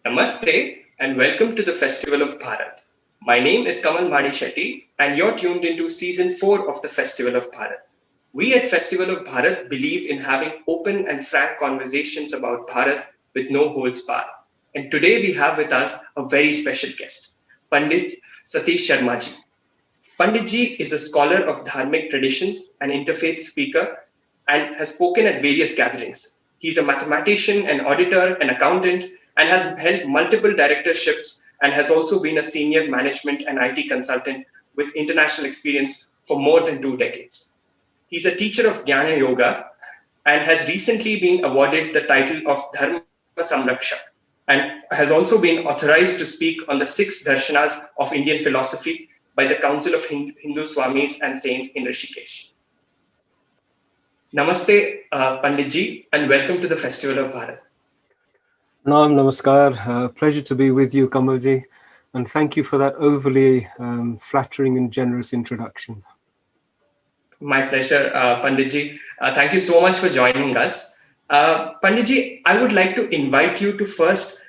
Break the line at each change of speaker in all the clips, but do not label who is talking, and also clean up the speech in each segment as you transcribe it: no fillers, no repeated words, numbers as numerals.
Namaste and welcome to the Festival of Bharat. My name is Kamal Shetty and you're tuned into season 4 of the Festival of Bharat. We at Festival of Bharat believe in having open and frank conversations about Bharat with no holds barred. And today we have with us a very special guest, Pandit Satish Sharma ji. Panditji is a scholar of dharmic traditions, an interfaith speaker, and has spoken at various gatherings. He's a mathematician, an auditor, an accountant, and has held multiple directorships and has also been a senior management and IT consultant with international experience for more than 2 decades. He's a teacher of Jnana Yoga and has recently been awarded the title of Dharma Samrakshak and has also been authorized to speak on the 6 darshanas of Indian philosophy by the Council of Hindu Swamis and Saints in Rishikesh. Namaste, Panditji, and welcome to the Festival of Bharat.
Namaskar. Pleasure to be with you, Kamalji, and thank you for that overly flattering and generous introduction.
My pleasure, Panditji. Thank you so much for joining us. Panditji, I would like to invite you to first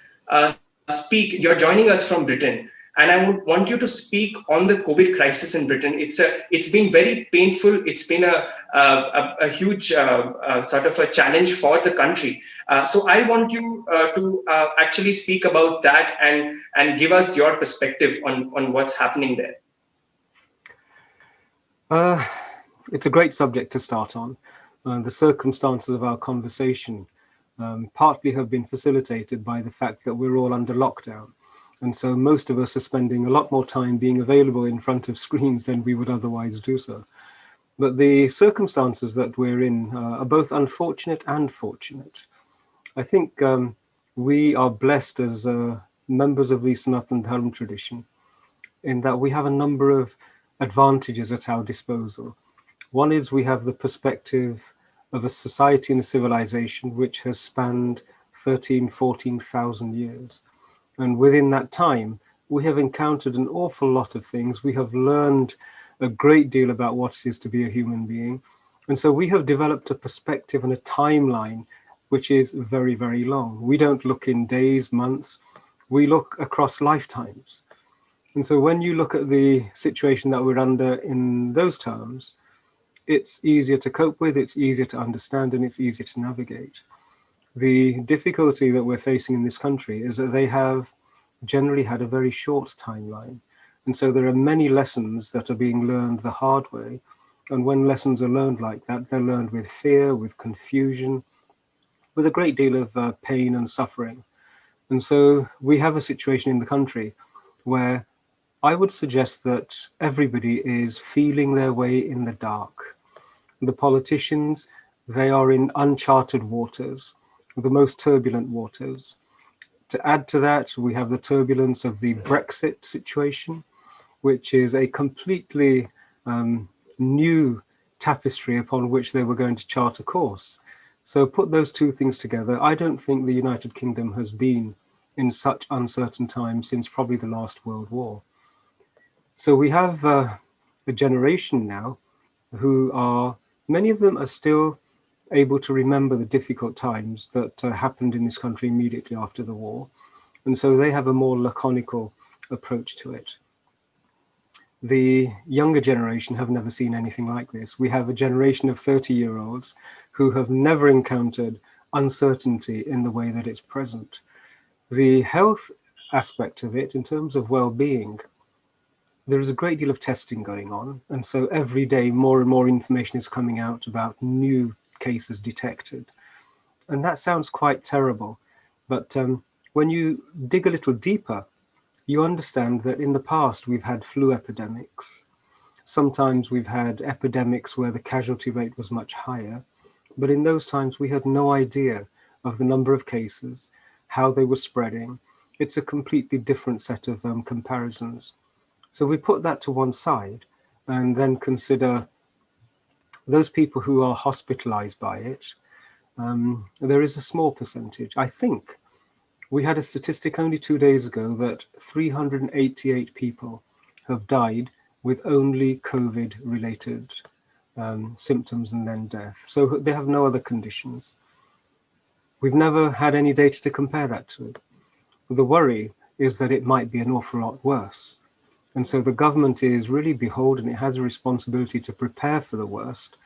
speak. You're joining us from Britain, and I would want you to speak on the COVID crisis in Britain. It's been very painful. It's been a huge sort of a challenge for the country. So I want you to actually speak about that and give us your perspective on what's happening there.
It's a great subject to start on. The circumstances of our conversation partly have been facilitated by the fact that we're all under lockdown. And so most of us are spending a lot more time being available in front of screens than we would otherwise do so. But the circumstances that we're in are both unfortunate and fortunate. I think we are blessed as members of the Sanatana Dharma tradition in that we have a number of advantages at our disposal. One is we have the perspective of a society and a civilization which has spanned 14,000 years. And within that time, we have encountered an awful lot of things. We have learned a great deal about what it is to be a human being. And so we have developed a perspective and a timeline which is very, very long. We don't look in days, months, we look across lifetimes. And so when you look at the situation that we're under in those terms, it's easier to cope with, it's easier to understand, and it's easier to navigate. The difficulty that we're facing in this country is that they have generally had a very short timeline. And so there are many lessons that are being learned the hard way. And when lessons are learned like that, they're learned with fear, with confusion, with a great deal of pain and suffering. And so we have a situation in the country where I would suggest that everybody is feeling their way in the dark. The politicians, they are in uncharted waters, the most turbulent waters. To add to that, we have the turbulence of the Brexit situation, which is a completely new tapestry upon which they were going to chart a course. So put those two things together, I don't think the United Kingdom has been in such uncertain times since probably the last World War. So we have a generation now who are, many of them are still able to remember the difficult times that happened in this country immediately after the war. And so they have a more laconical approach to it. The younger generation have never seen anything like this. We have a generation of 30-year-olds who have never encountered uncertainty in the way that it's present. The health aspect of it, in terms of well-being, there is a great deal of testing going on. And so every day, more and more information is coming out about new cases detected. And that sounds quite terrible. But when you dig a little deeper, you understand that in the past, we've had flu epidemics. Sometimes we've had epidemics where the casualty rate was much higher. But in those times, we had no idea of the number of cases, how they were spreading. It's a completely different set of comparisons. So we put that to one side and then consider those people who are hospitalized by it. There is a small percentage. I think we had a statistic only 2 days ago that 388 people have died with only COVID-related symptoms and then death. So they have no other conditions. We've never had any data to compare that to. The worry is that it might be an awful lot worse. And so the government is really beholden, it has a responsibility to prepare for the worst.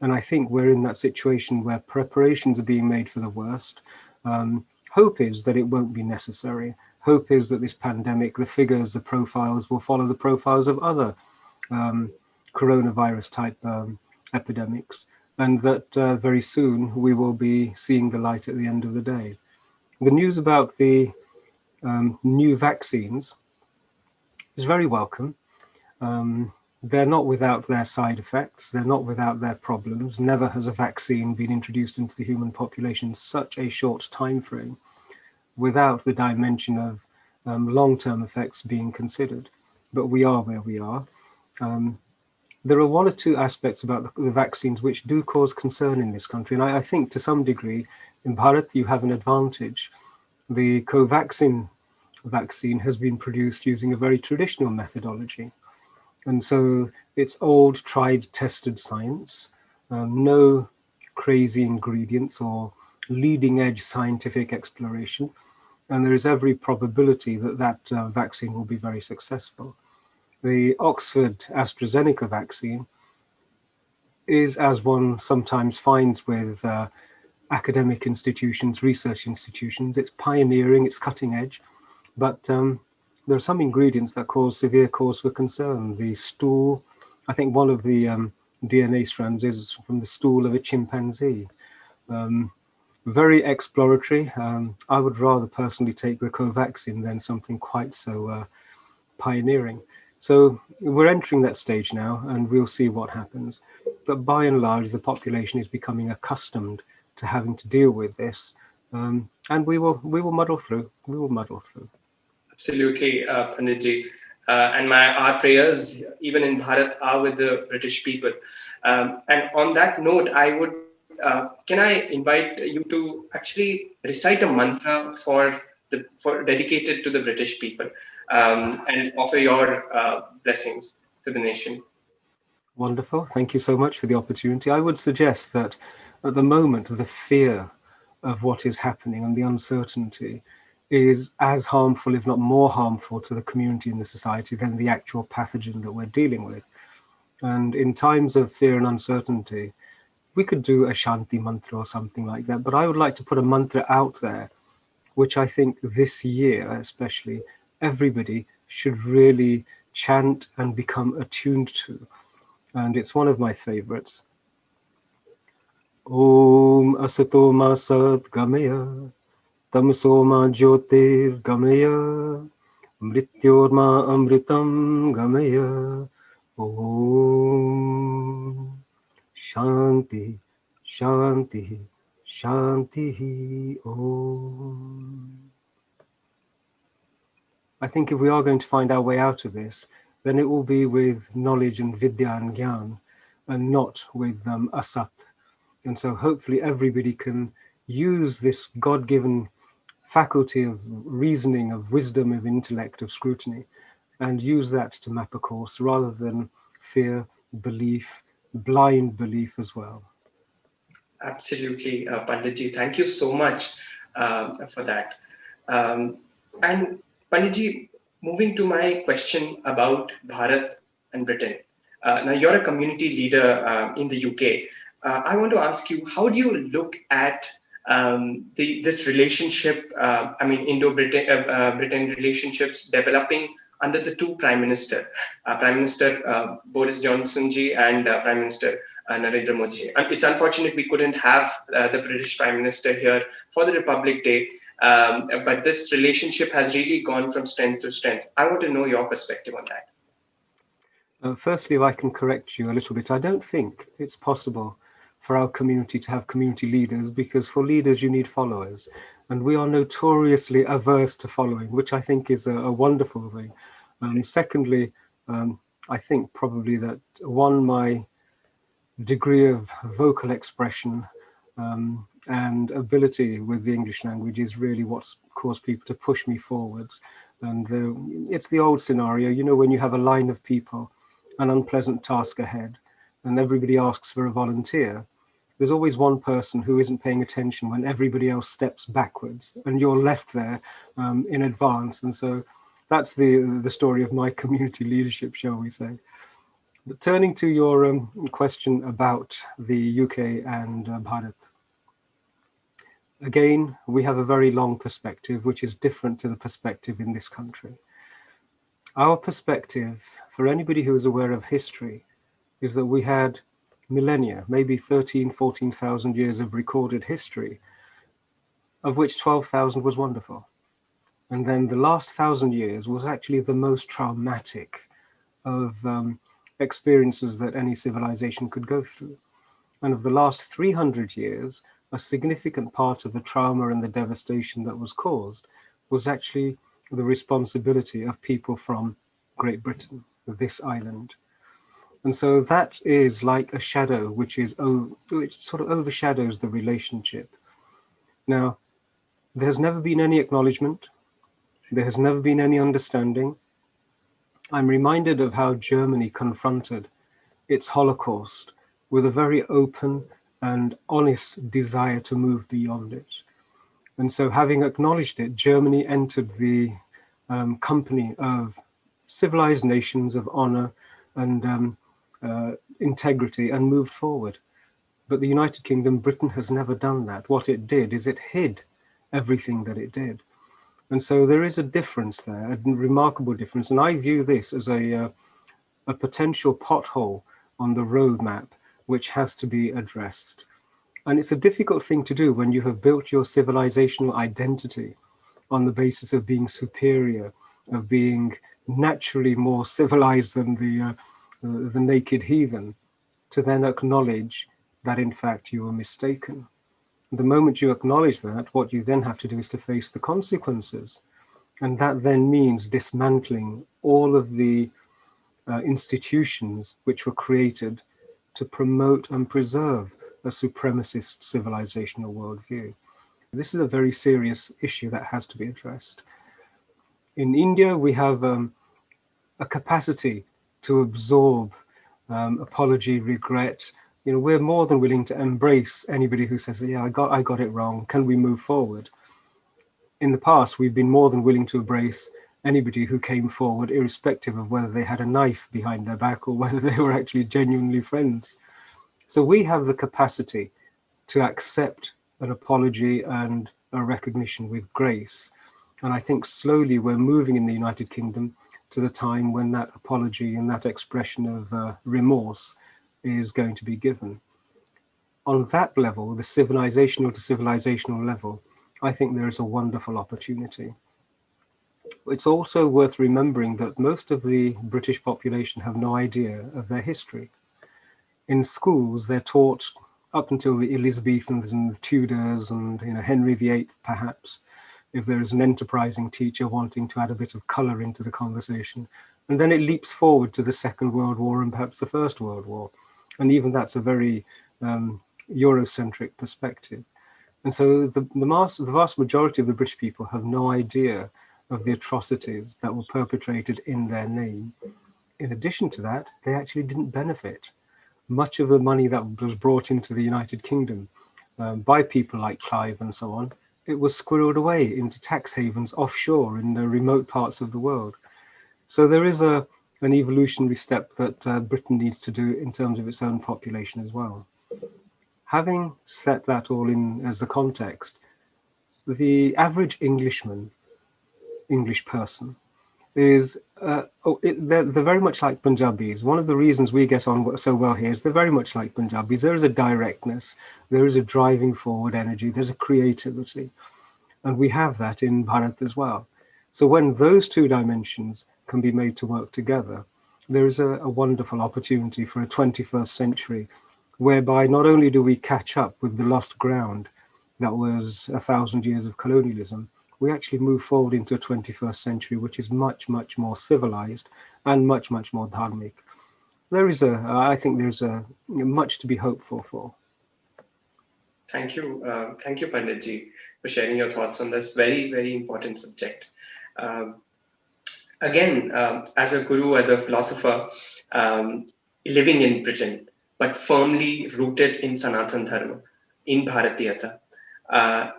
And I think we're in that situation where preparations are being made for the worst. Hope is that it won't be necessary. Hope is that this pandemic, the figures, the profiles will follow the profiles of other coronavirus type epidemics, and that very soon we will be seeing the light at the end of the day. The news about the new vaccines is very welcome. They're not without their side effects. They're not without their problems. Never has a vaccine been introduced into the human population in such a short time frame without the dimension of long-term effects being considered. But we are where we are. There are one or two aspects about the vaccines which do cause concern in this country. And I think to some degree, in Bharat, you have an advantage. The Covaxin vaccine has been produced using a very traditional methodology. And so it's old, tried, tested science, no crazy ingredients or leading edge scientific exploration. And there is every probability that that vaccine will be very successful. The Oxford AstraZeneca vaccine is, as one sometimes finds with academic institutions, research institutions, it's pioneering, it's cutting edge, but there are some ingredients that cause severe cause for concern. The stool, I think one of the DNA strands is from the stool of a chimpanzee. Very exploratory. I would rather personally take the Covaxin than something quite so pioneering. So we're entering that stage now, and we'll see what happens. But by and large, the population is becoming accustomed to having to deal with this, and we will muddle through. We will muddle through.
Absolutely, Panditji. And our prayers, even in Bharat, are with the British people. And on that note, can I invite you to actually recite a mantra for dedicated to the British people, and offer your blessings to the nation.
Wonderful. Thank you so much for the opportunity. I would suggest that at the moment, the fear of what is happening and the uncertainty is as harmful, if not more harmful, to the community and the society than the actual pathogen that we're dealing with. And in times of fear and uncertainty, we could do a Shanti mantra or something like that. But I would like to put a mantra out there, which I think this year, especially, everybody should really chant and become attuned to. And it's one of my favorites. Om Asato Ma Sat Gamaya Tamso Ma Jyotir Gamaya Mrityor Ma Amritam Gamaya Om Shanti Shanti Shanti Om. I think if we are going to find our way out of this, then it will be with knowledge and vidya and gyan, and not with asat. And so hopefully everybody can use this God-given faculty of reasoning, of wisdom, of intellect, of scrutiny, and use that to map a course rather than fear, belief, blind belief as well.
Absolutely, Panditji. Thank you so much for that. And Panditji, moving to my question about Bharat and Britain. Now, you're a community leader in the UK. I want to ask you, how do you look at this relationship, Indo-Britain Britain relationships developing under the two Prime Minister, Prime Minister Boris Johnson ji and Prime Minister Narendra Modi ji. And it's unfortunate we couldn't have the British Prime Minister here for the Republic Day, but this relationship has really gone from strength to strength. I want to know your perspective on that.
Firstly, if I can correct you a little bit, I don't think it's possible for our community to have community leaders, because for leaders you need followers, and we are notoriously averse to following, which I think is a wonderful thing. Secondly, I think probably that my degree of vocal expression and ability with the English language is really what's caused people to push me forwards. And it's the old scenario, you know, when you have a line of people, an unpleasant task ahead, and everybody asks for a volunteer, there's always one person who isn't paying attention when everybody else steps backwards, and you're left there in advance. And so that's the story of my community leadership, shall we say. But turning to your question about the UK and Bharat. Again, we have a very long perspective, which is different to the perspective in this country. Our perspective, for anybody who is aware of history, is that we had millennia, maybe 13, 14,000 years of recorded history, of which 12,000 was wonderful. And then the last 1,000 years was actually the most traumatic of experiences that any civilization could go through. And of the last 300 years, a significant part of the trauma and the devastation that was caused was actually the responsibility of people from Great Britain, this island. And so that is like a shadow which sort of overshadows the relationship. Now, there's never been any acknowledgement. There has never been any understanding. I'm reminded of how Germany confronted its Holocaust with a very open and honest desire to move beyond it. And so having acknowledged it, Germany entered the company of civilized nations of honor and integrity and moved forward. But the United Kingdom, Britain, has never done that. What it did is it hid everything that it did. And so there is a difference there, a remarkable difference. And I view this as a potential pothole on the roadmap, which has to be addressed. And it's a difficult thing to do when you have built your civilizational identity on the basis of being superior, of being naturally more civilized than the naked heathen, to then acknowledge that in fact you were mistaken. The moment you acknowledge that, what you then have to do is to face the consequences. And that then means dismantling all of the institutions which were created to promote and preserve a supremacist civilizational worldview. This is a very serious issue that has to be addressed. In India, we have a capacity to absorb apology, regret. You know, we're more than willing to embrace anybody who says, yeah, I got it wrong. Can we move forward? In the past, we've been more than willing to embrace anybody who came forward, irrespective of whether they had a knife behind their back or whether they were actually genuinely friends. So we have the capacity to accept an apology and a recognition with grace. And I think slowly we're moving in the United Kingdom to the time when that apology and that expression of remorse is going to be given. On that level, the civilizational to civilizational level, I think there is a wonderful opportunity. It's also worth remembering that most of the British population have no idea of their history. In schools, they're taught up until the Elizabethans and the Tudors and Henry VIII, perhaps, if there is an enterprising teacher wanting to add a bit of colour into the conversation. And then it leaps forward to the Second World War and perhaps the First World War. And even that's a very Eurocentric perspective. And so the vast majority of the British people have no idea of the atrocities that were perpetrated in their name. In addition to that, they actually didn't benefit. Much of the money that was brought into the United Kingdom by people like Clive and so on, it was squirreled away into tax havens offshore in the remote parts of the world. So there is an evolutionary step that Britain needs to do in terms of its own population as well. Having set that all in as the context, the average English person, is they're very much like Punjabis. One of the reasons we get on so well here is they're very much like Punjabis. There is a directness, there is a driving forward energy, there's a creativity, and we have that in Bharat as well. So when those two dimensions can be made to work together, there is a wonderful opportunity for a 21st century whereby not only do we catch up with the lost ground that was 1,000 years of colonialism, we actually move forward into a 21st century, which is much, much more civilized and much, much more dharmic. I think there's much to be hopeful for.
Thank you, Panditji, for sharing your thoughts on this very, very important subject. Again, as a guru, as a philosopher, living in Britain, but firmly rooted in Sanatan Dharma, in Bharatiyata.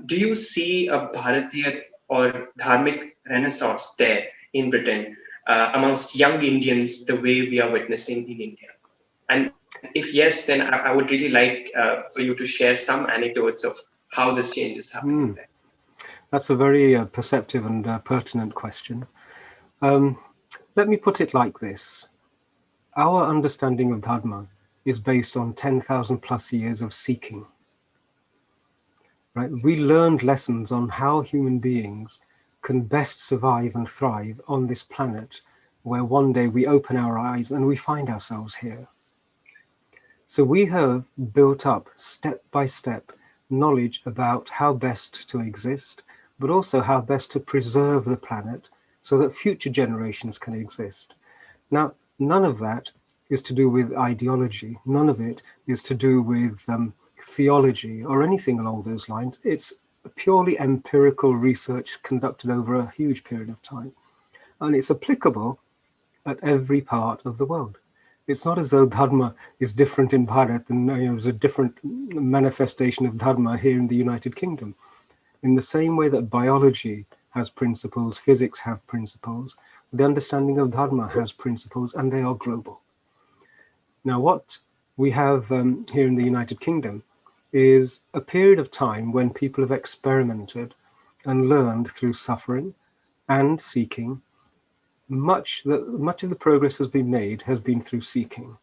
Do you see a Bharatiya or dharmic renaissance there in Britain amongst young Indians the way we are witnessing in India? And if yes, then I would really like for you to share some anecdotes of how this change is happening there.
That's a very perceptive and pertinent question. Um, Let me put it like this. Our understanding of Dharma is based on 10,000 plus years of seeking. Right? We learned lessons on how human beings can best survive and thrive on this planet where one day we open our eyes and we find ourselves here. So we have built up step by step knowledge about how best to exist, but also how best to preserve the planet so that future generations can exist. Now, none of that is to do with ideology. None of it is to do with theology or anything along those lines. It's purely empirical research conducted over a huge period of time. And it's applicable at every part of the world. It's not as though Dharma is different in Bharat and there's a different manifestation of Dharma here in the United Kingdom. In the same way that biology has principles, physics have principles, the understanding of Dharma has principles, and they are global. Now, what we have here in the United Kingdom is a period of time when people have experimented and learned through suffering and seeking. Much of the progress has been made has been through seeking.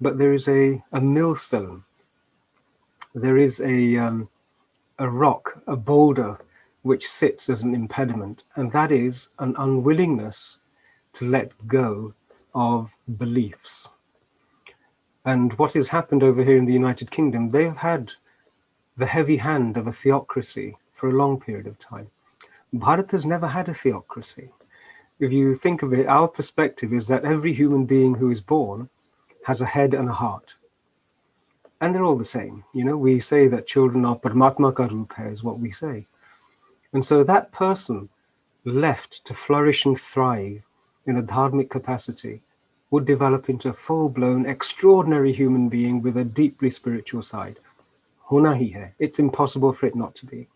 But there is a millstone. There is a rock, a boulder, which sits as an impediment, and that is an unwillingness to let go of beliefs. And what has happened over here in the United Kingdom, they have had the heavy hand of a theocracy for a long period of time. Bharat has never had a theocracy. If you think of it, our perspective is that every human being who is born has a head and a heart. And they're all the same. We say that children are Paramatma ka roop hai, is what we say. And so that person left to flourish and thrive in a dharmic capacity would develop into a full-blown, extraordinary human being with a deeply spiritual side. Hona hi hai. It's impossible for it not to be.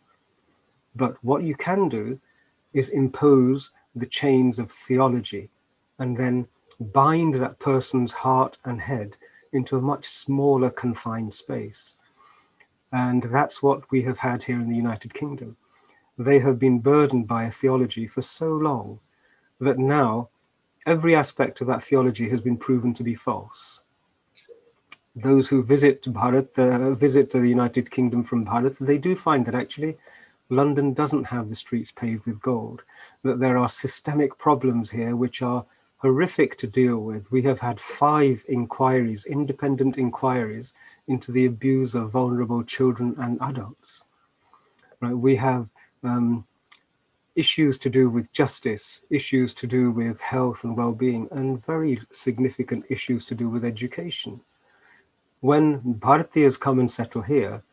But what you can do is impose the chains of theology and then bind that person's heart and head into a much smaller confined space. And that's what we have had here in the United Kingdom. They have been burdened by a theology for so long that now every aspect of that theology has been proven to be false. Those who visit Bharat, visit the United Kingdom from Bharat, they do find that actually London doesn't have the streets paved with gold, that there are systemic problems here which are horrific to deal with. We have had 5 inquiries, independent inquiries, into the abuse of vulnerable children and adults. Right? We have issues to do with justice, issues to do with health and well-being, and very significant issues to do with education. When Bharatiyas come and settle here,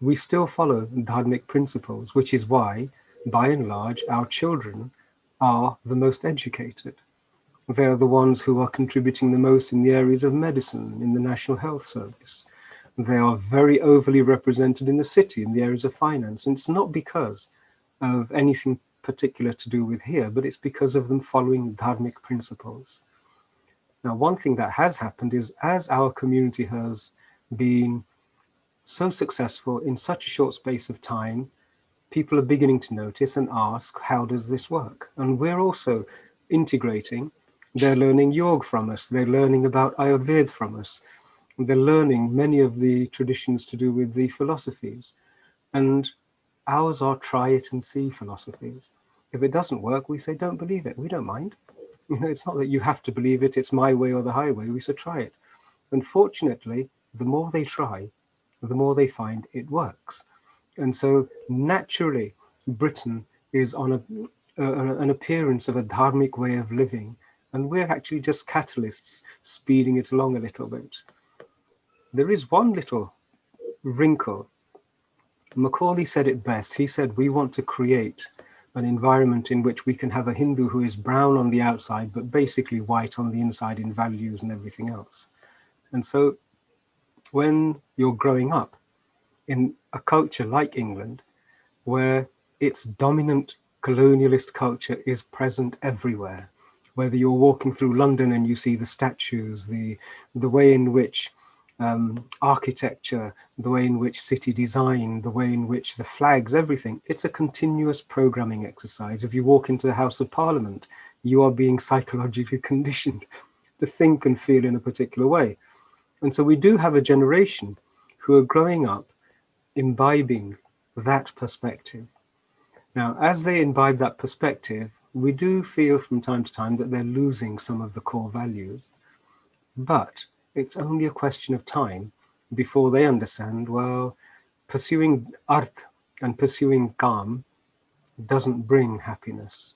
we still follow dharmic principles, which is why, by and large, our children are the most educated. They are the ones who are contributing the most in the areas of medicine, in the National Health Service. They are very overly represented in the city, in the areas of finance. And it's not because of anything particular to do with here, but it's because of them following dharmic principles. Now, one thing that has happened is as our community has been so successful in such a short space of time, people are beginning to notice and ask, how does this work? And we're also integrating. They're learning yoga from us. They're learning about Ayurveda from us. They're learning many of the traditions to do with the philosophies. And ours are try it and see philosophies. If it doesn't work, we say, don't believe it. We don't mind. It's not that you have to believe it. It's my way or the highway. We say, try it. Unfortunately, the more they try, the more they find it works. And so naturally, Britain is on an appearance of a dharmic way of living, and we're actually just catalysts speeding it along a little bit. There is one little wrinkle. Macaulay said it best. He said, we want to create an environment in which we can have a Hindu who is brown on the outside, but basically white on the inside in values and everything else. And so when you're growing up in a culture like England, where its dominant colonialist culture is present everywhere. Whether you're walking through London and you see the statues, the way in which architecture, the way in which city design, the way in which the flags, everything, it's a continuous programming exercise. If you walk into the House of Parliament, you are being psychologically conditioned to think and feel in a particular way. And so we do have a generation who are growing up imbibing that perspective. Now, as they imbibe that perspective, we do feel from time to time that they're losing some of the core values, but it's only a question of time before they understand, well, pursuing arth and pursuing kam doesn't bring happiness.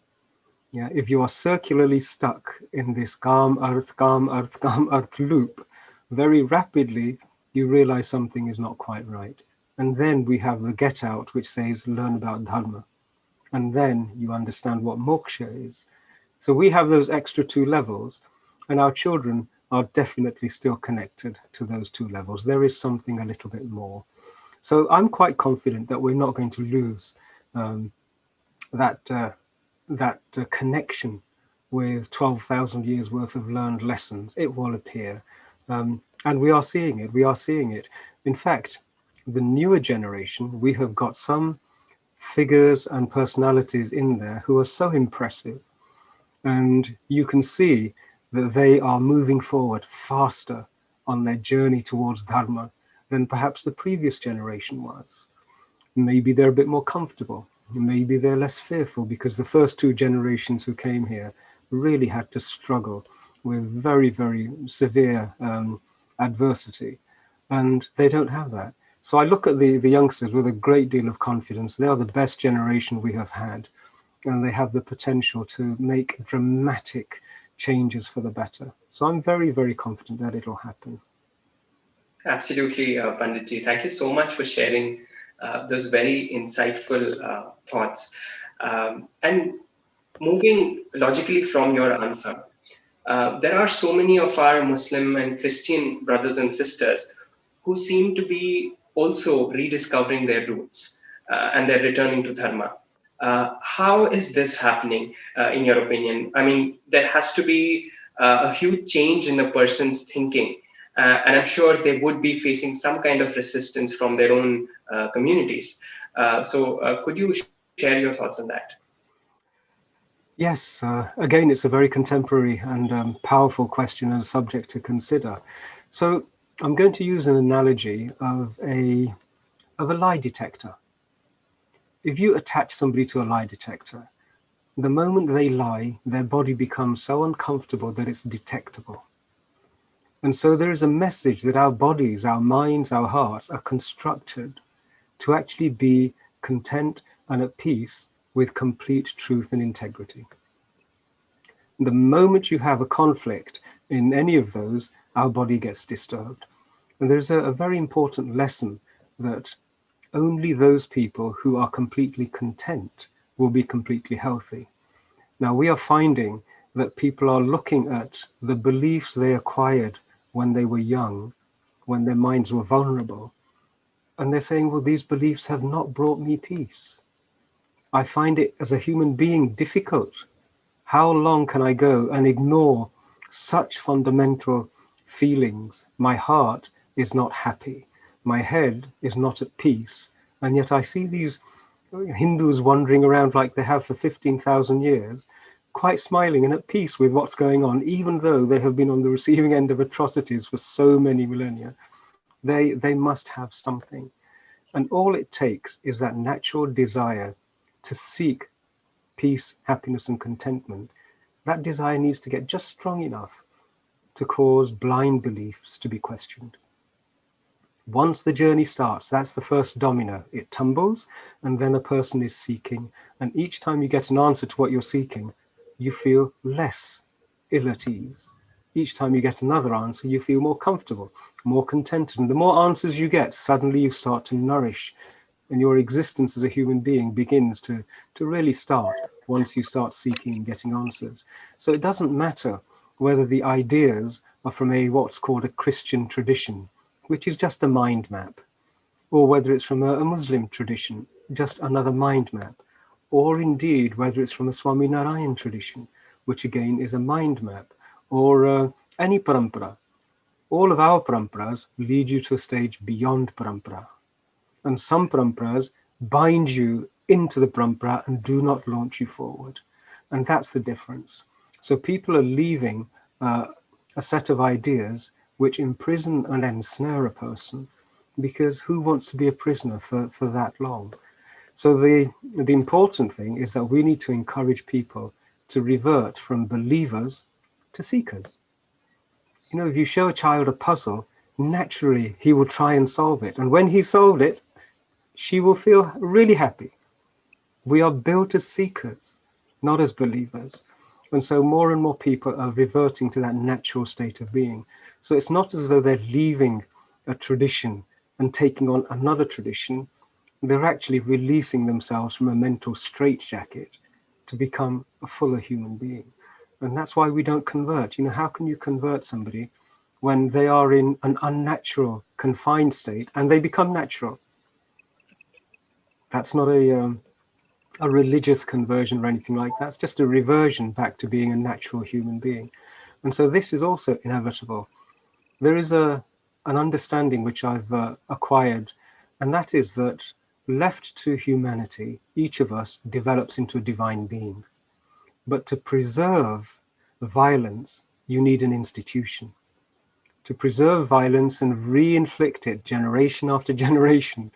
Yeah, if you are circularly stuck in this kam, arth loop, very rapidly you realize something is not quite right. And then we have the get out, which says learn about dharma. And then you understand what moksha is. So we have those extra two levels, and our children are definitely still connected to those two levels. There is something a little bit more. So I'm quite confident that we're not going to lose that connection with 12,000 years worth of learned lessons. It will appear. And we are seeing it. We are seeing it. In fact, the newer generation, we have got some figures and personalities in there who are so impressive. And you can see that they are moving forward faster on their journey towards Dharma than perhaps the previous generation was. Maybe they're a bit more comfortable. Maybe they're less fearful, because the first two generations who came here really had to struggle with very, very severe adversity. And they don't have that. So I look at the youngsters with a great deal of confidence. They are the best generation we have had, and they have the potential to make dramatic changes for the better. So I'm very, very confident that it'll happen.
Absolutely, Panditji. Thank you so much for sharing those very insightful thoughts. And moving logically from your answer, there are so many of our Muslim and Christian brothers and sisters who seem to be also rediscovering their roots and they're returning to Dharma. How is this happening, in your opinion? I mean, there has to be a huge change in a person's thinking. And I'm sure they would be facing some kind of resistance from their own communities. So could you share your thoughts on that?
Yes, again, it's a very contemporary and powerful question and subject to consider. So I'm going to use an analogy of a lie detector. If you attach somebody to a lie detector, the moment they lie, their body becomes so uncomfortable that it's detectable. And so there is a message that our bodies, our minds, our hearts are constructed to actually be content and at peace with complete truth and integrity. The moment you have a conflict in any of those, our body gets disturbed. And there's a very important lesson that only those people who are completely content will be completely healthy. Now, we are finding that people are looking at the beliefs they acquired when they were young, when their minds were vulnerable, and they're saying, well, these beliefs have not brought me peace. I find it as a human being difficult. How long can I go and ignore such fundamental feelings? My heart is not happy. My head is not at peace. And yet I see these Hindus wandering around like they have for 15,000 years, quite smiling and at peace with what's going on, even though they have been on the receiving end of atrocities for so many millennia. They must have something. And all it takes is that natural desire to seek peace, happiness, and contentment. That desire needs to get just strong enough to cause blind beliefs to be questioned. Once the journey starts, that's the first domino. It tumbles, and then a person is seeking. And each time you get an answer to what you're seeking, you feel less ill at ease. Each time you get another answer, you feel more comfortable, more contented. And the more answers you get, suddenly you start to nourish, and your existence as a human being begins to really start once you start seeking and getting answers. So it doesn't matter whether the ideas are from what's called a Christian tradition. which is just a mind map, or whether it's from a Muslim tradition, just another mind map, or indeed whether it's from a Swami Narayan tradition, which again is a mind map, or any parampara. All of our paramparas lead you to a stage beyond parampara. And some paramparas bind you into the parampara and do not launch you forward. And that's the difference. So people are leaving a set of ideas which imprison and ensnare a person, because who wants to be a prisoner for that long? So the important thing is that we need to encourage people to revert from believers to seekers. You know, if you show a child a puzzle, naturally he will try and solve it. And when he solved it, she will feel really happy. We are built as seekers, not as believers. And so more and more people are reverting to that natural state of being. So it's not as though they're leaving a tradition and taking on another tradition. They're actually releasing themselves from a mental straitjacket to become a fuller human being. And that's why we don't convert. You know, how can you convert somebody when they are in an unnatural, confined state and they become natural? That's not a religious conversion or anything like that. It's just a reversion back to being a natural human being. And so this is also inevitable. There is an understanding which I've acquired, and that is that left to humanity, each of us develops into a divine being. But to preserve violence, you need an institution. To preserve violence and re-inflict it generation after generation,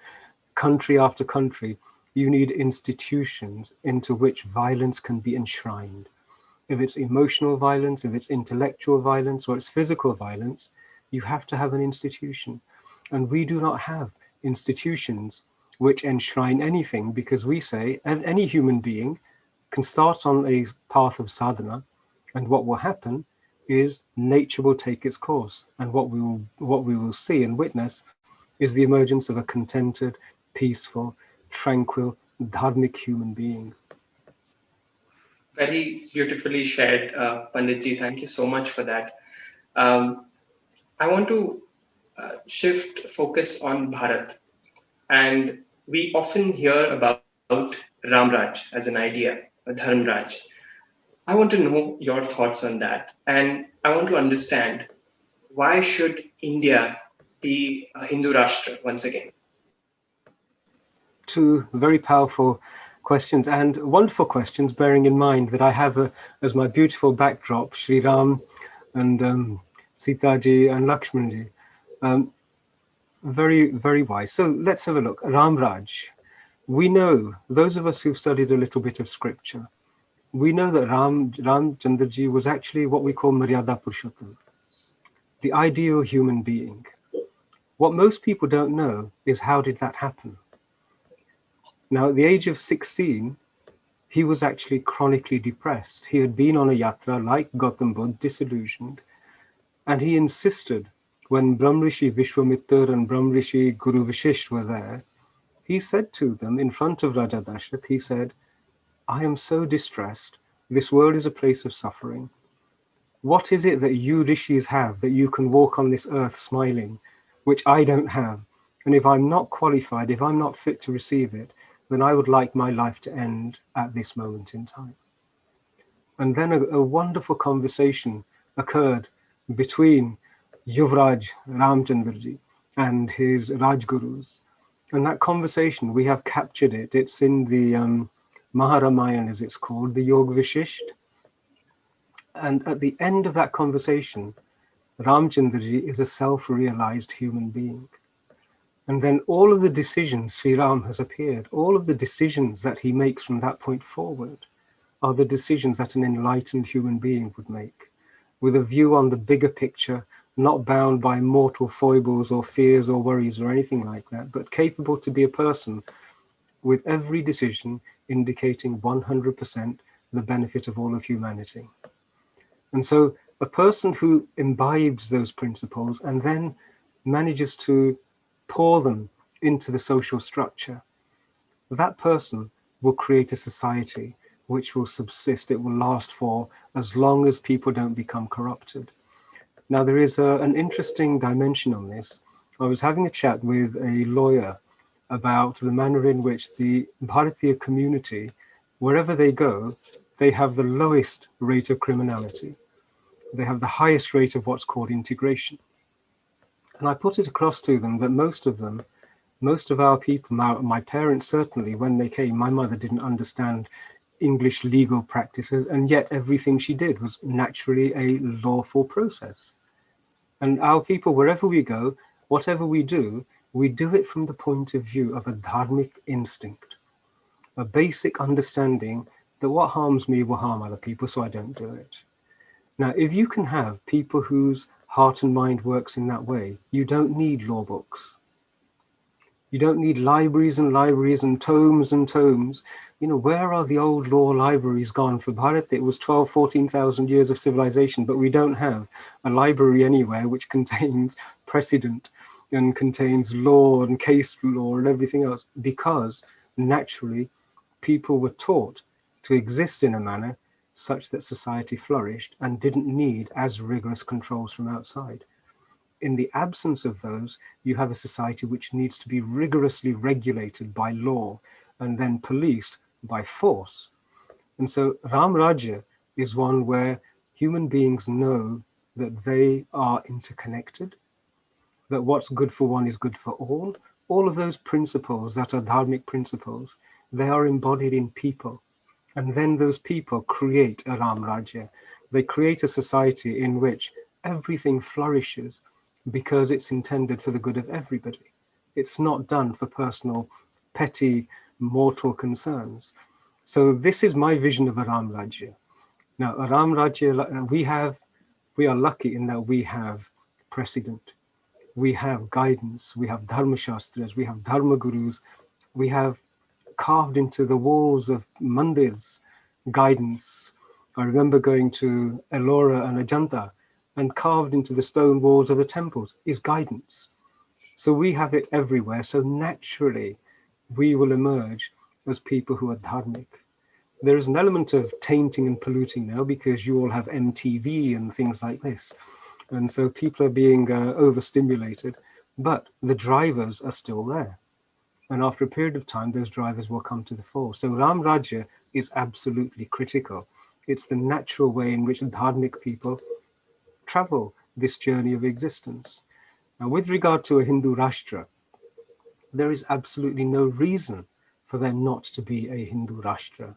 country after country, you need institutions into which violence can be enshrined. If it's emotional violence, if it's intellectual violence, or it's physical violence, you have to have an institution. And we do not have institutions which enshrine anything, because we say any human being can start on a path of sadhana, and what will happen is nature will take its course. And what we will see and witness is the emergence of a contented, peaceful, tranquil, dharmic human being.
Very beautifully shared, Panditji. Thank you so much for that. Um, I want to shift focus on Bharat. And we often hear about Ramraj as an idea, a Dharmraj. I want to know your thoughts on that. And I want to understand, why should India be a Hindu Rashtra once again?
Two very powerful questions and wonderful questions, bearing in mind that I have as my beautiful backdrop Sri Ram and Sita ji and Lakshman ji. Very, very wise. So let's have a look. Ram Raj. We know, those of us who've studied a little bit of scripture, we know that Ram Chandra ji was actually what we call Maryada Purushottam, the ideal human being. What most people don't know is, how did that happen? Now, at the age of 16, he was actually chronically depressed. He had been on a yatra like Gautam Buddha, disillusioned, and he insisted, when Brahmrishi Vishwamitra and Brahmrishi Guru Vashisht were there, he said to them in front of Raja Dashrath, he said, I am so distressed. This world is a place of suffering. What is it that you rishis have that you can walk on this earth smiling, which I don't have? And if I'm not qualified, if I'm not fit to receive it, then I would like my life to end at this moment in time. And then a wonderful conversation occurred between Yuvraj Ramchandraji and his Rajgurus. And that conversation, we have captured it. It's in the Maharamayana, as it's called, the Yoga Vishisht. And at the end of that conversation, Ramchandraji is a self-realized human being. And then all of the decisions, Sri Ram has appeared, all of the decisions that he makes from that point forward are the decisions that an enlightened human being would make, with a view on the bigger picture, not bound by mortal foibles or fears or worries or anything like that, but capable to be a person with every decision indicating 100% the benefit of all of humanity. And so a person who imbibes those principles and then manages to pour them into the social structure, that person will create a society which will subsist, it will last for as long as people don't become corrupted. Now, there is an interesting dimension on this, I was having a chat with a lawyer about the manner in which the Bharatiya community, wherever they go, they have the lowest rate of criminality. They have the highest rate of what's called integration. And I put it across to them that most of our people, my parents certainly, when they came, my mother didn't understand English legal practices, and yet everything she did was naturally a lawful process. And our people, wherever we go, whatever we do it from the point of view of a dharmic instinct, a basic understanding that what harms me will harm other people, so I don't do it. Now, if you can have people whose heart and mind works in that way, you don't need law books. You don't need libraries and libraries and tomes and tomes. You know, where are the old law libraries gone for Bharat? It was 12, 14,000 years of civilization, but we don't have a library anywhere which contains precedent and contains law and case law and everything else, because naturally people were taught to exist in a manner such that society flourished and didn't need as rigorous controls from outside. In the absence of those, you have a society which needs to be rigorously regulated by law and then policed by force. And so Ram Rajya is one where human beings know that they are interconnected, that what's good for one is good for all. All of those principles that are dharmic principles, they are embodied in people. And then those people create a Ram Rajya. They create a society in which everything flourishes because it's intended for the good of everybody. It's not done for personal, petty, mortal concerns. So this is my vision of a Ram Rajya. Now, a Ram Rajya, we are lucky in that we have precedent, we have guidance, we have Dharma Shastras, we have Dharma Gurus, we have carved into the walls of mandirs guidance. I remember going to Ellora and Ajanta, and carved into the stone walls of the temples is guidance. So we have it everywhere. So naturally, we will emerge as people who are dharmic. There is an element of tainting and polluting now because you all have MTV and things like this. And so people are being overstimulated, but the drivers are still there. And after a period of time, those drivers will come to the fore. So Ram Rajya is absolutely critical. It's the natural way in which dharmic people travel this journey of existence. Now, with regard to a Hindu Rashtra, there is absolutely no reason for there not to be a Hindu Rashtra.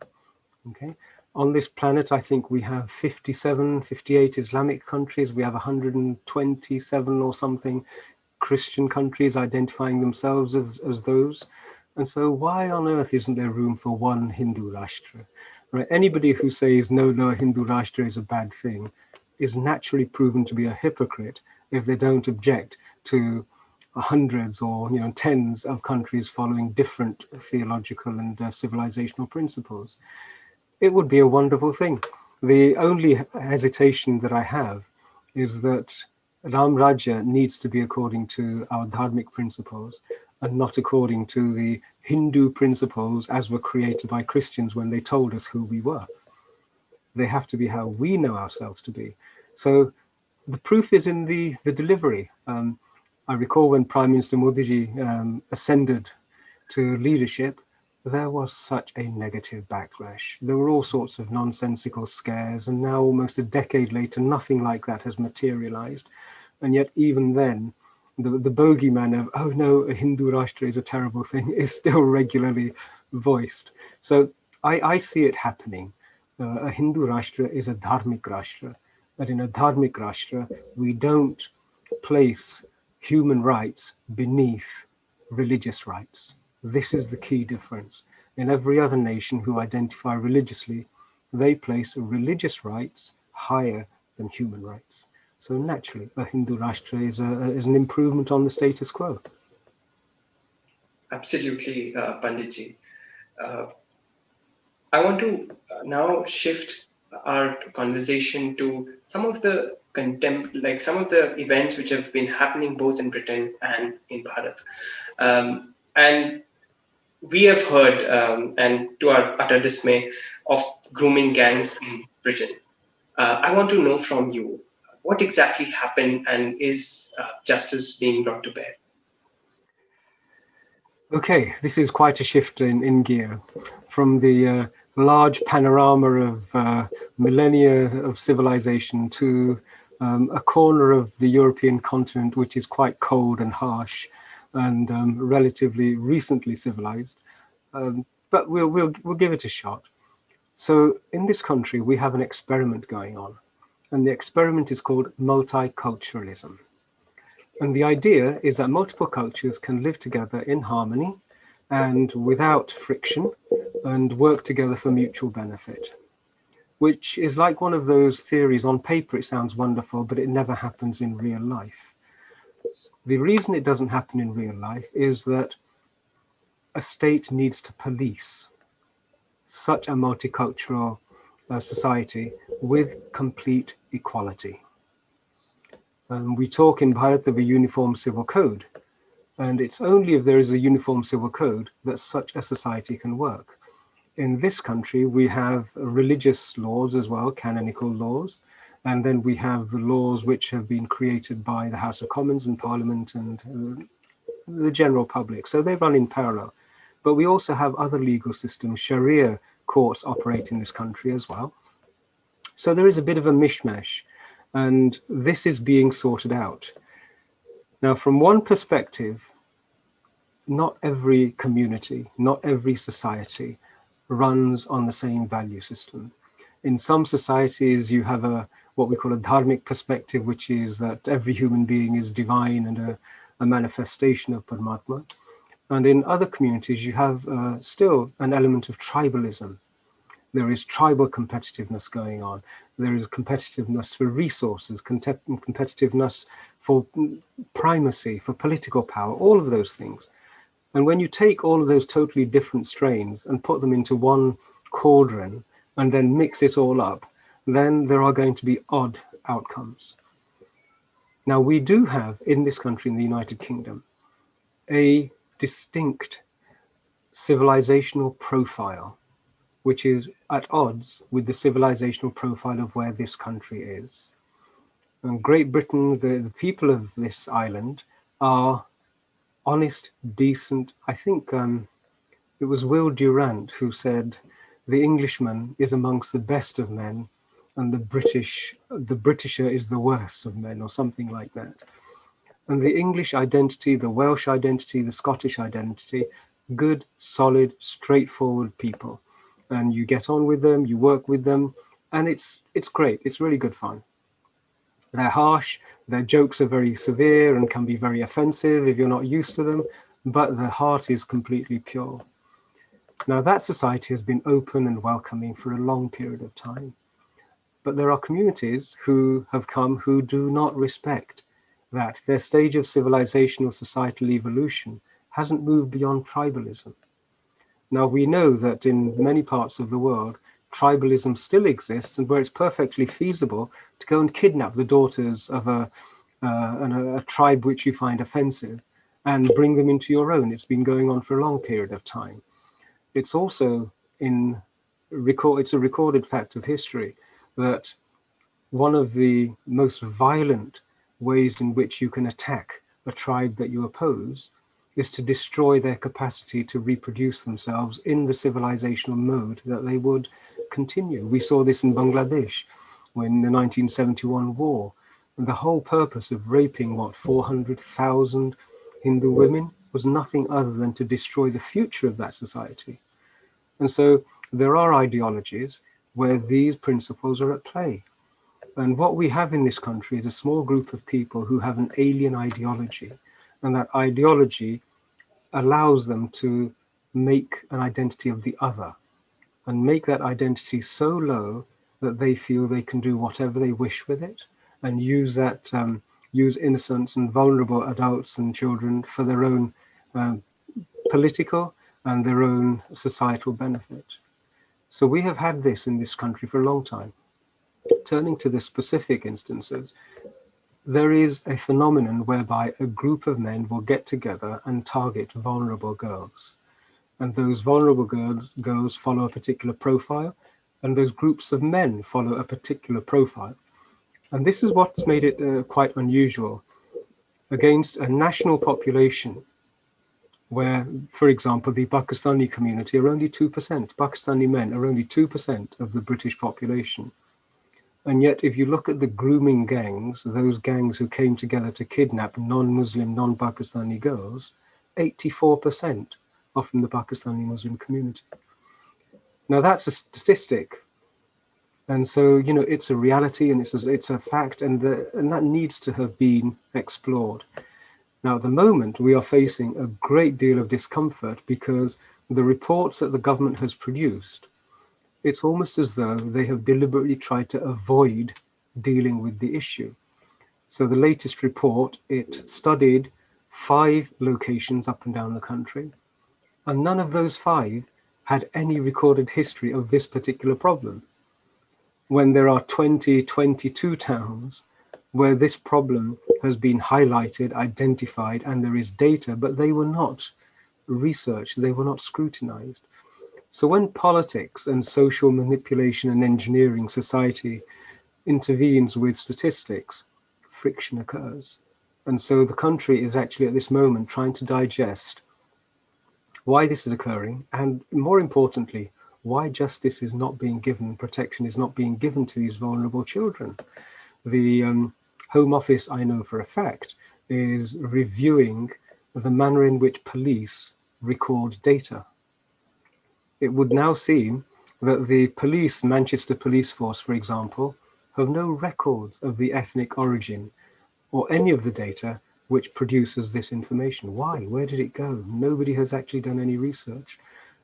Okay? On this planet, I think we have 57, 58 Islamic countries. We have 127 or something Christian countries identifying themselves as those. And so why on earth isn't there room for one Hindu Rashtra? Right? Anybody who says no, Hindu Rashtra is a bad thing is naturally proven to be a hypocrite if they don't object to hundreds or tens of countries following different theological and civilizational principles. It would be a wonderful thing. The only hesitation that I have is that Ram Rajya needs to be according to our dharmic principles and not according to the Hindu principles as were created by Christians when they told us who we were. They have to be how we know ourselves to be. So the proof is in the delivery. I recall when Prime Minister Modi ascended to leadership, there was such a negative backlash. There were all sorts of nonsensical scares, and now almost a decade later, nothing like that has materialized. And yet even then, the bogeyman of, oh no, a Hindu Rashtra is a terrible thing, is still regularly voiced. So I see it happening. A Hindu Rashtra is a dharmic Rashtra. But in a dharmic Rashtra, we don't place human rights beneath religious rights. This is the key difference. In every other nation who identify religiously, they place religious rights higher than human rights. So naturally, a Hindu Rashtra is an improvement on the status quo.
Absolutely, Panditji. Uh, I want to now shift our conversation to some of the like some of the events which have been happening both in Britain and in Bharat. And we have heard, and to our utter dismay, of grooming gangs in Britain. I want to know from you what exactly happened and is justice being brought to bear?
Okay, this is quite a shift in gear from the large panorama of millennia of civilization to a corner of the European continent which is quite cold and harsh and relatively recently civilized. But we'll give it a shot. So in this country, we have an experiment going on, and the experiment is called multiculturalism. And the idea is that multiple cultures can live together in harmony and without friction and work together for mutual benefit, which is like one of those theories. On paper, it sounds wonderful, but it never happens in real life. The reason it doesn't happen in real life is that a state needs to police such a multicultural society with complete equality. We talk in Bharat of a uniform civil code, and it's only if there is a uniform civil code that such a society can work. In this country, we have religious laws as well, canonical laws, and then we have the laws which have been created by the House of Commons and Parliament and the general public. So they run in parallel. But we also have other legal systems. Sharia courts operate in this country as well. So there is a bit of a mishmash, and this is being sorted out. Now, from one perspective, not every community, not every society runs on the same value system. In some societies, you have what we call a dharmic perspective, which is that every human being is divine and a manifestation of Paramatma. And in other communities, you have still an element of tribalism. There is tribal competitiveness going on. There is competitiveness for resources, competitiveness for primacy, for political power, all of those things. And when you take all of those totally different strains and put them into one cauldron and then mix it all up, then there are going to be odd outcomes. Now, we do have in this country, in the United Kingdom, a distinct civilizational profile, which is at odds with the civilizational profile of where this country is. And Great Britain, the people of this island are honest, decent. I think it was Will Durant who said, "The Englishman is amongst the best of men, and the Britisher is the worst of men," or something like that. And the English identity, the Welsh identity, the Scottish identity, good, solid, straightforward people. And you get on with them, you work with them, and it's great. It's really good fun. They're harsh, their jokes are very severe and can be very offensive if you're not used to them, but the heart is completely pure. Now, that society has been open and welcoming for a long period of time. But there are communities who have come who do not respect that. Their stage of civilizational societal evolution hasn't moved beyond tribalism. Now, we know that in many parts of the world, tribalism still exists, and where it's perfectly feasible to go and kidnap the daughters of a tribe which you find offensive and bring them into your own. It's been going on for a long period of time. It's also it's a recorded fact of history that one of the most violent ways in which you can attack a tribe that you oppose is to destroy their capacity to reproduce themselves in the civilizational mode that they would continue. We saw this in Bangladesh when the 1971 war, and the whole purpose of raping, 400,000 Hindu women was nothing other than to destroy the future of that society. And so there are ideologies where these principles are at play. And what we have in this country is a small group of people who have an alien ideology, and that ideology allows them to make an identity of the other and make that identity so low that they feel they can do whatever they wish with it and use that use innocent and vulnerable adults and children for their own political and their own societal benefit. So we have had this in this country for a long time. Turning to the specific instances, there is a phenomenon whereby a group of men will get together and target vulnerable girls. And those vulnerable girls follow a particular profile, and those groups of men follow a particular profile. And this is what's made it quite unusual. Against a national population where, for example, the Pakistani community are only 2%. Pakistani men are only 2% of the British population. And yet, if you look at the grooming gangs, those gangs who came together to kidnap non-Muslim, non-Pakistani girls, 84% are from the Pakistani Muslim community. Now, that's a statistic. And so, you know, it's a reality and it's a fact, and that needs to have been explored. Now, at the moment, we are facing a great deal of discomfort because the reports that the government has produced, it's almost as though they have deliberately tried to avoid dealing with the issue. So the latest report, it studied 5 locations up and down the country, and none of those 5 had any recorded history of this particular problem. When there are 22 towns where this problem has been highlighted, identified, and there is data, but they were not researched, they were not scrutinized. So when politics and social manipulation and engineering society intervenes with statistics, friction occurs. And so the country is actually at this moment trying to digest why this is occurring, and more importantly, why justice is not being given, protection is not being given to these vulnerable children. The Home Office, I know for a fact, is reviewing the manner in which police record data. It would now seem that the police, Manchester Police Force, for example, have no records of the ethnic origin or any of the data which produces this information. Why? Where did it go? Nobody has actually done any research.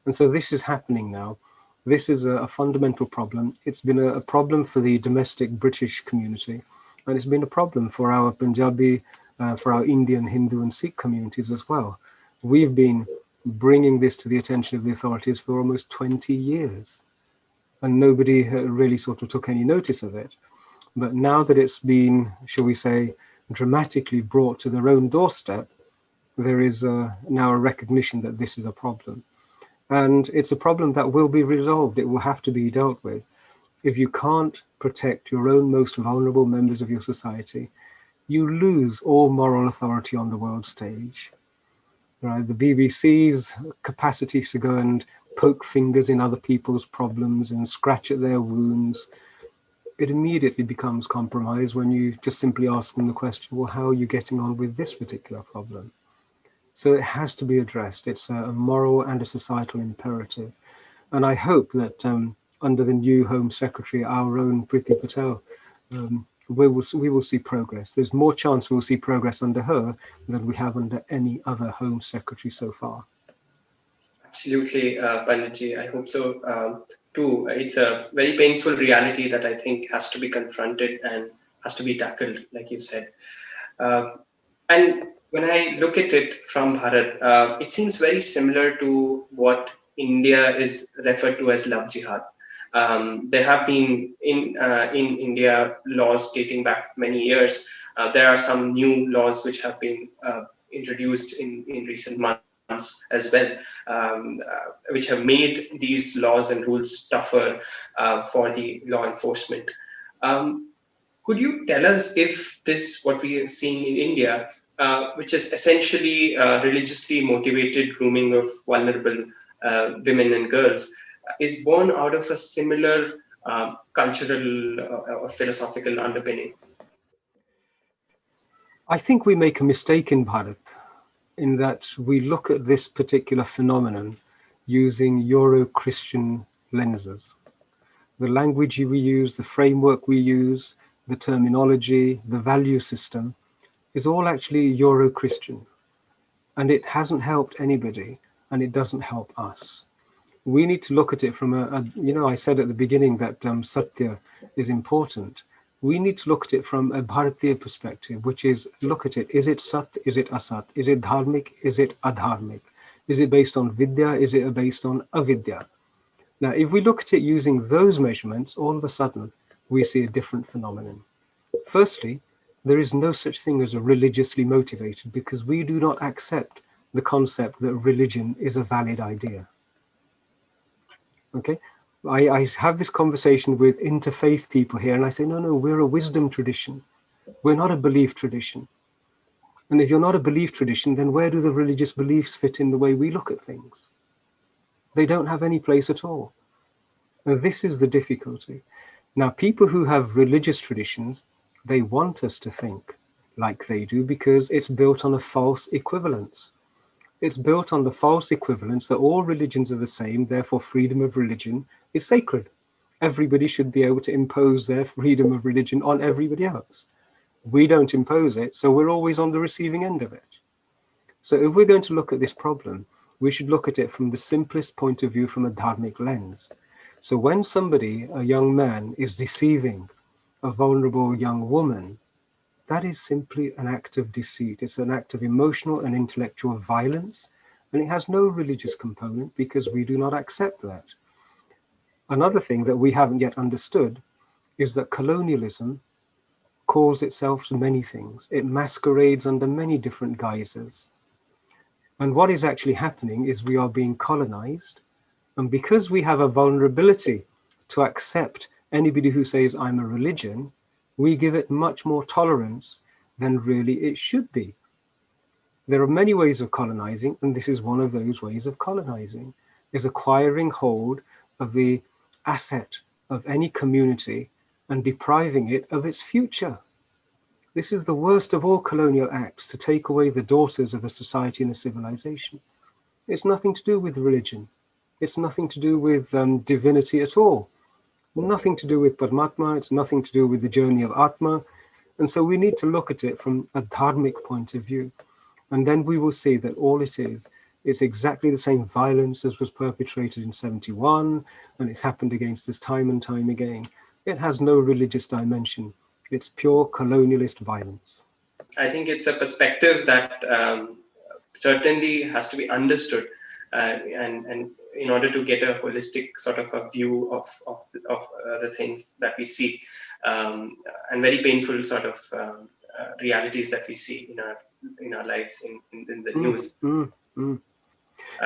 And so this is happening now. This is a fundamental problem. It's been a problem for the domestic British community, and it's been a problem for our Punjabi, for our Indian, Hindu and Sikh communities as well. We've been bringing this to the attention of the authorities for almost 20 years, and nobody really sort of took any notice of it. But now that it's been, shall we say, dramatically brought to their own doorstep, there is now a recognition that this is a problem. And it's a problem that will be resolved. It will have to be dealt with. If you can't protect your own most vulnerable members of your society, you lose all moral authority on the world stage. Right? The BBC's capacity to go and poke fingers in other people's problems and scratch at their wounds, it immediately becomes compromised when you just simply ask them the question, well, how are you getting on with this particular problem? So it has to be addressed. It's a moral and a societal imperative. And I hope that under the new Home Secretary, our own Priti Patel, we will see progress. There's more chance we'll see progress under her than we have under any other Home Secretary so far.
Absolutely, Panditji. I hope so too. It's a very painful reality that I think has to be confronted and has to be tackled, like you said. And when I look at it from Bharat, it seems very similar to what India is referred to as love jihad. There have been in India laws dating back many years. There are some new laws which have been introduced in recent months as well, which have made these laws and rules tougher for the law enforcement. Could you tell us if this, what we are seeing in India, which is essentially religiously motivated grooming of vulnerable women and girls, is born out of a similar cultural or philosophical underpinning?
I think we make a mistake in Bharat in that we look at this particular phenomenon using Euro-Christian lenses. The language we use, the framework we use, the terminology, the value system is all actually Euro-Christian. And it hasn't helped anybody, and it doesn't help us. We need to look at it from I said at the beginning that Satya is important. We need to look at it from a bharatiya perspective, which is look at it. Is it Sat? Is it Asat? Is it dharmic? Is it adharmic? Is it based on vidya? Is it based on avidya? Now, if we look at it using those measurements, all of a sudden, we see a different phenomenon. Firstly, there is no such thing as a religiously motivated because we do not accept the concept that religion is a valid idea. Okay? I have this conversation with interfaith people here and I say, no, we're a wisdom tradition. We're not a belief tradition. And if you're not a belief tradition, then where do the religious beliefs fit in the way we look at things? They don't have any place at all. Now, this is the difficulty. Now, people who have religious traditions, they want us to think like they do because it's built on a false equivalence. It's built on the false equivalence that all religions are the same, therefore freedom of religion is sacred. Everybody should be able to impose their freedom of religion on everybody else. We don't impose it, so we're always on the receiving end of it. So if we're going to look at this problem, we should look at it from the simplest point of view, from a dharmic lens. So when somebody, a young man, is deceiving a vulnerable young woman, that is simply an act of deceit. It's an act of emotional and intellectual violence, and it has no religious component because we do not accept that. Another thing that we haven't yet understood is that colonialism calls itself many things. It masquerades under many different guises. And what is actually happening is we are being colonized. And because we have a vulnerability to accept anybody who says, I'm a religion, we give it much more tolerance than really it should be. There are many ways of colonizing, and this is one of those ways of colonizing, is acquiring hold of the asset of any community and depriving it of its future. This is the worst of all colonial acts, to take away the daughters of a society and a civilization. It's nothing to do with religion. It's nothing to do with divinity at all. Nothing to do with Paramatma. It's nothing to do with the journey of Atma. And so we need to look at it from a dharmic point of view. And then we will see that all it is, it's exactly the same violence as was perpetrated in 71, and it's happened against us time and time again. It has no religious dimension. It's pure colonialist violence.
I think it's a perspective that certainly has to be understood, and in order to get a holistic sort of a view of the things that we see, and very painful sort of realities that we see in our lives in the news.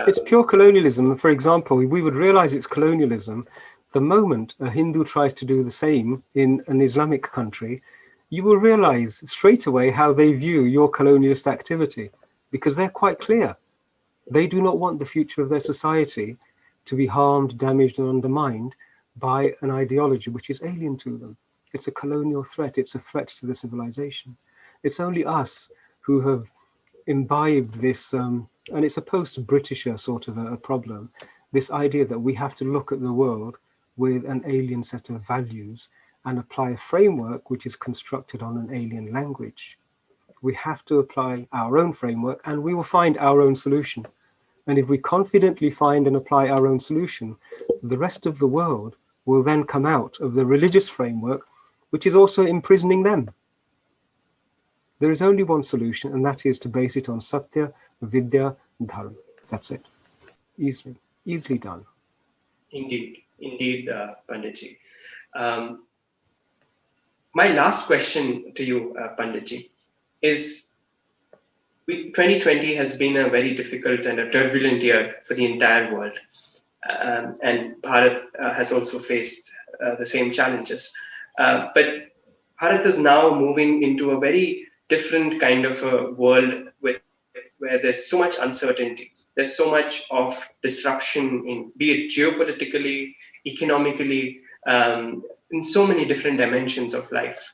It's pure colonialism. For example, we would realize it's colonialism the moment a Hindu tries to do the same in an Islamic country. You will realize straight away how they view your colonialist activity, because they're quite clear. They do not want the future of their society to be harmed, damaged, and undermined by an ideology which is alien to them. It's a colonial threat. It's a threat to the civilization. It's only us who have imbibed this, and it's a post-Britisher sort of a problem, this idea that we have to look at the world with an alien set of values and apply a framework which is constructed on an alien language. We have to apply our own framework and we will find our own solution. And if we confidently find and apply our own solution, the rest of the world will then come out of the religious framework, which is also imprisoning them. There is only one solution, and that is to base it on Satya, Vidya, Dharma. That's it. Easily done.
Indeed, Panditji. My last question to you, Panditji, is 2020 has been a very difficult and a turbulent year for the entire world. And Bharat has also faced the same challenges. But Bharat is now moving into a very different kind of a world where there's so much uncertainty. There's so much of disruption in, be it geopolitically, economically, in so many different dimensions of life.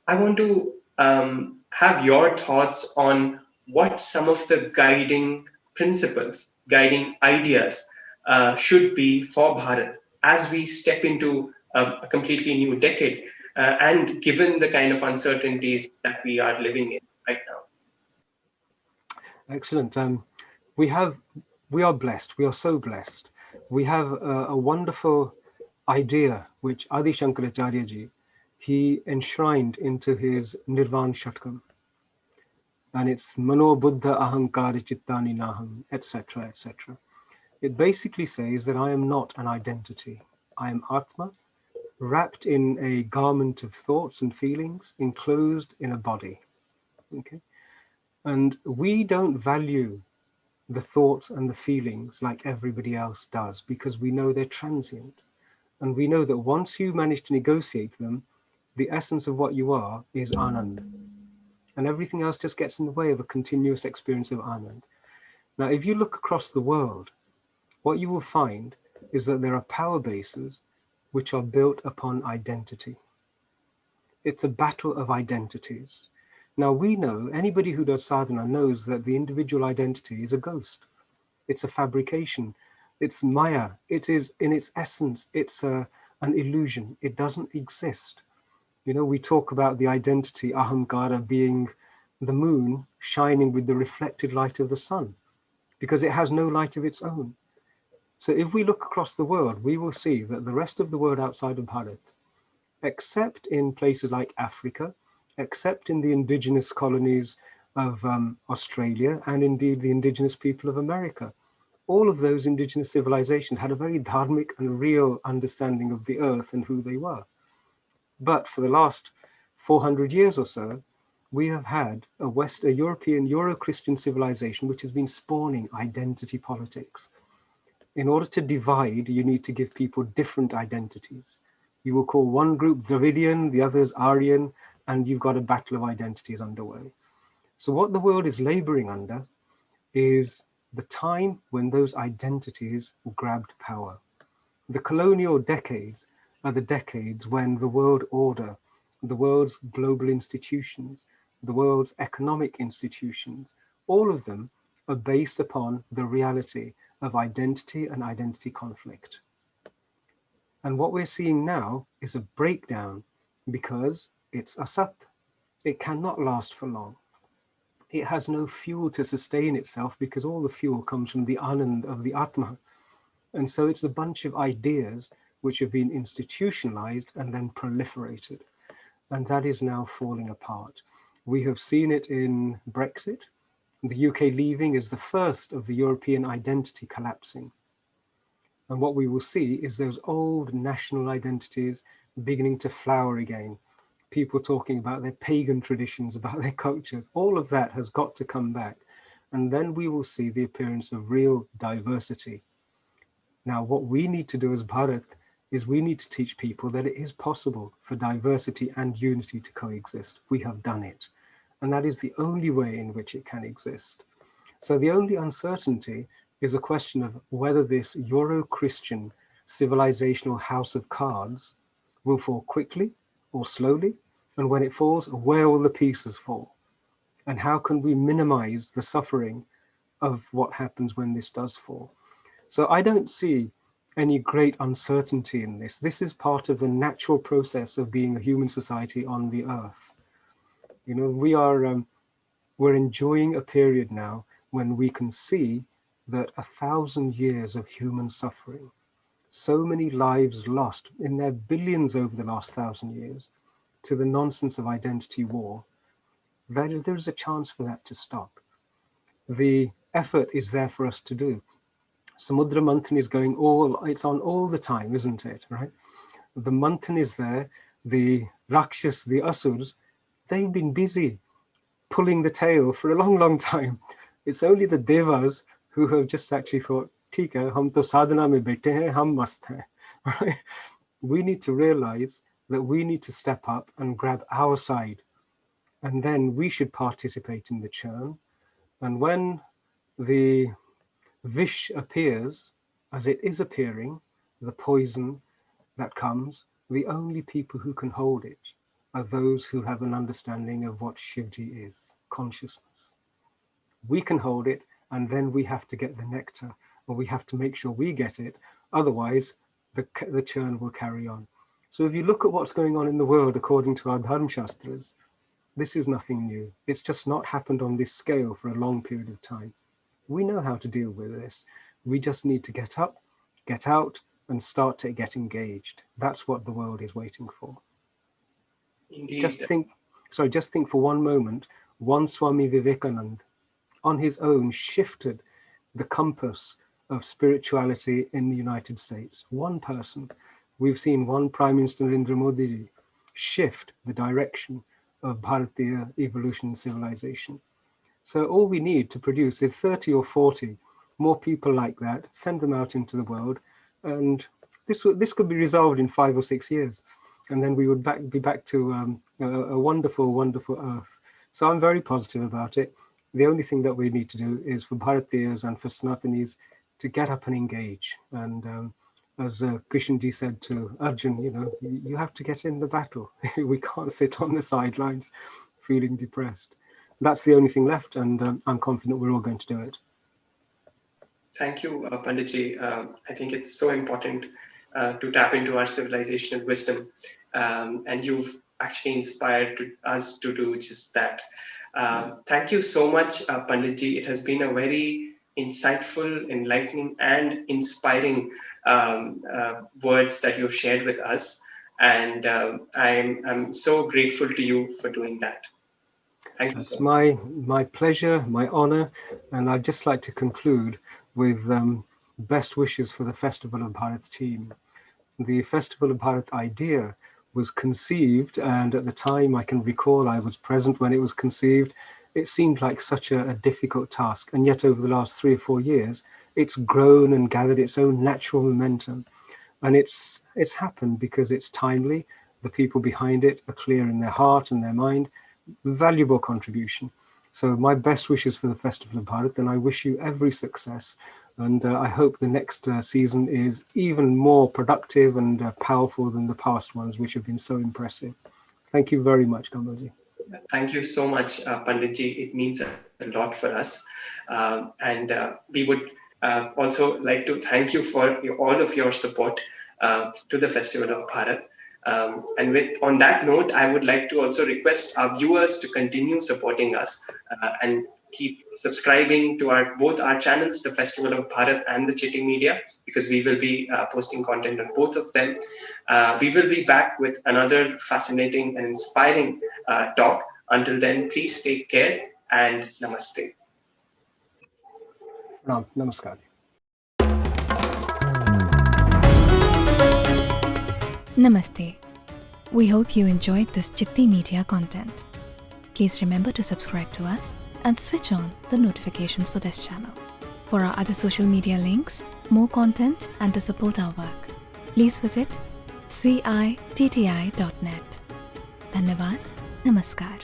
I want to have your thoughts on what some of the guiding principles, guiding ideas should be for Bharat as we step into a completely new decade, and given the kind of uncertainties that we are living in right now.
Excellent. We are blessed. We are so blessed. We have a wonderful idea which Adi Shankaracharya ji, he enshrined into his Nirvan Shatkam. And it's Mano Buddha Ahankara Chittani Naham, etc., etc. It basically says that I am not an identity. I am Atma, wrapped in a garment of thoughts and feelings, enclosed in a body. Okay? And we don't value the thoughts and the feelings like everybody else does, because we know they're transient. And we know that once you manage to negotiate them, the essence of what you are is Anand. and everything else just gets in the way of a continuous experience of Anand. Now, if you look across the world, what you will find is that there are power bases which are built upon identity. It's a battle of identities. Now, we know, anybody who does sadhana knows that the individual identity is a ghost. It's a fabrication. It's maya. It is, in its essence, it's an illusion. It doesn't exist. You know, we talk about the identity, ahamkara, being the moon shining with the reflected light of the sun, because it has no light of its own. So if we look across the world, we will see that the rest of the world outside of Bharat, except in places like Africa, except in the indigenous colonies of Australia, and indeed the indigenous people of America, all of those indigenous civilizations had a very dharmic and real understanding of the earth and who they were. But for the last 400 years or so, we have had a European, Euro-Christian civilization which has been spawning identity politics. In order to divide, you need to give people different identities. You will call one group Dravidian, the others Aryan, and you've got a battle of identities underway. So what the world is laboring under is the time when those identities grabbed power. The colonial decades are the decades when the world order, the world's global institutions, the world's economic institutions, all of them are based upon the reality of identity and identity conflict. And what we're seeing now is a breakdown because it's asat. It cannot last for long. It has no fuel to sustain itself because all the fuel comes from the anand of the atma. And so it's a bunch of ideas which have been institutionalized and then proliferated. And that is now falling apart. We have seen it in Brexit. The UK leaving is the first of the European identity collapsing. And what we will see is those old national identities beginning to flower again. People talking about their pagan traditions, about their cultures, all of that has got to come back. And then we will see the appearance of real diversity. Now, what we need to do as Bharat is we need to teach people that it is possible for diversity and unity to coexist. We have done it. And that is the only way in which it can exist. So the only uncertainty is a question of whether this Euro-Christian civilizational house of cards will fall quickly or slowly. And when it falls, where will the pieces fall? And how can we minimize the suffering of what happens when this does fall? So I don't see any great uncertainty in this. This is part of the natural process of being a human society on the earth. You know, we're enjoying a period now when we can see that 1,000 years of human suffering, so many lives lost in their billions over the last 1,000 years to the nonsense of identity war, that there is a chance for that to stop. The effort is there for us to do. Samudra Manthan is going it's on all the time, isn't it, right? The Manthan is there, the Rakshas, the Asurs, they've been busy pulling the tail for a long, long time. It's only the Devas who have just actually thought, "Theek hai, hum to sadhana mein baithe hain, hum mast hain." Right? We need to realize that we need to step up and grab our side, and then we should participate in the churn. And when the Vish appears, as it is appearing, the poison that comes, the only people who can hold it are those who have an understanding of what Shivji is, consciousness. We can hold it, and then we have to get the nectar, or we have to make sure we get it. Otherwise, the churn will carry on. So if you look at what's going on in the world according to our Dharma Shastras, this is nothing new. It's just not happened on this scale for a long period of time. We know how to deal with this. We just need to get up, get out, and start to get engaged. That's what the world is waiting for.
Indeed.
Just think for one moment, one Swami Vivekanand on his own shifted the compass of spirituality in the United States. One person. We've seen one Prime Minister Narendra Modi shift the direction of bharatiya evolution and civilization. So all we need to produce is 30 or 40 more people like that, send them out into the world, and this could be resolved in 5 or 6 years. And then we would be back to a wonderful, wonderful earth So I'm very positive about it. The only thing that we need to do is for Bharatiyas and for Sanatanis to get up and engage. And as Krishnji said to Arjun, you have to get in the battle. We can't sit on the sidelines feeling depressed. That's the only thing left, and I'm confident we're all going to do it.
Thank you, Panditji. I think it's so important to tap into our civilizational wisdom, and you've actually inspired us to do just that. Thank you so much, Panditji. It has been a very insightful, enlightening, and inspiring words that you've shared with us, and I'm so grateful to you for doing that. Thank you.
That's my pleasure, my honor, and I'd just like to conclude with best wishes for the Festival of Bharat team. The Festival of Bharat idea was conceived, and at the time I can recall I was present when it was conceived. It seemed like such a difficult task, and yet over the last 3 or 4 years, it's grown and gathered its own natural momentum. And it's happened because it's timely, the people behind it are clear in their heart and their mind, valuable contribution. So my best wishes for the Festival of Bharat, and I wish you every success. And I hope the next season is even more productive and powerful than the past ones, which have been so impressive. Thank you very much, Kamalji.
Thank you so much, Panditji. It means a lot for us. And we would also like to thank you for all of your support to the Festival of Bharat. And on that note, I would like to also request our viewers to continue supporting us and keep subscribing to both our channels, the Festival of Bharat and the Citti Media, because we will be posting content on both of them. We will be back with another fascinating and inspiring talk. Until then, please take care and namaste.
Namaskar.
Namaste. We hope you enjoyed this Citti Media content. Please remember to subscribe to us and switch on the notifications for this channel. For our other social media links, more content, and to support our work, please visit citti.net. Dhanyavad. Namaskar.